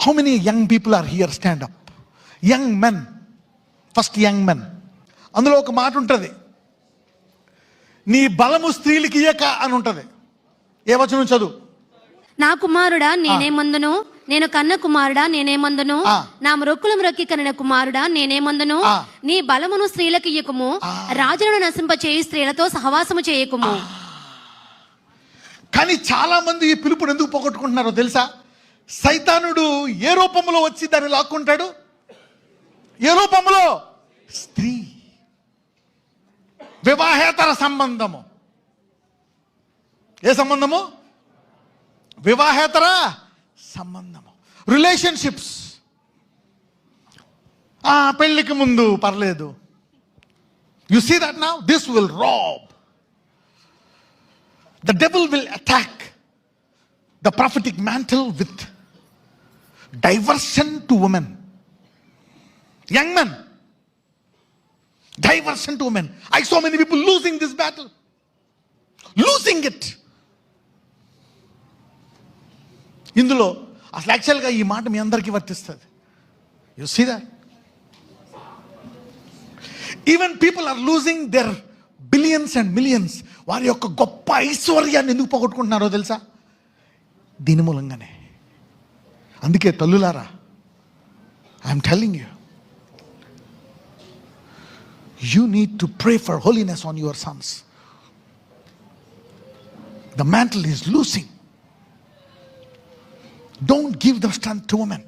How many young people are here? Stand up. Young men. First young men. అందులో ఒక మాట ఉంటుంది, నీ బలము స్త్రీలకి ఇయ్యక అని ఉంటుంది. ఏ వచనం చదువు? నా కుమారుడా నేనేమందును, నేను కన్న కుమారుడా నేనేమందును, నా మ్రొక్కులు మ్రొక్కి కనిన కుమారుడా నేనేమందును, నీ బలమును స్త్రీలకు ఇయ్యకుము, రాజులను నశింప చేయి స్త్రీలతో సహవాసము చేయకుము. కానీ చాలా మంది ఈ పిలుపుని ఎందుకు పోగొట్టుకుంటున్నారో తెలుసా? సైతానుడు ఏ రూపంలో వచ్చి దాన్ని లాక్కుంటాడు? ఏ రూపంలో? స్త్రీ. వివాహేతర సంబంధము. ఏ సంబంధము? వివాహేతర సంబంధము. రిలేషన్షిప్స్. పెళ్లికి ముందు పర్లేదు. You see that now? This will rob. The devil will attack the prophetic mantle with diversion to women. Young men. Diversion to women. I saw many people losing this battle. Losing it. ఇందులో అసలు యాక్చువల్గా ఈ మాట మీ అందరికీ వర్తిస్తుంది. You see that? Even people are losing their billions and millions. వారి యొక్క గొప్ప ఐశ్వర్యాన్ని ఎందుకు పోగొట్టుకుంటున్నారో తెలుసా? దీని మూలంగానే. అందుకే తల్లులారా, I'm telling you, you need to pray for holiness on your sons. The mantle is losing. Don't give the strength to women.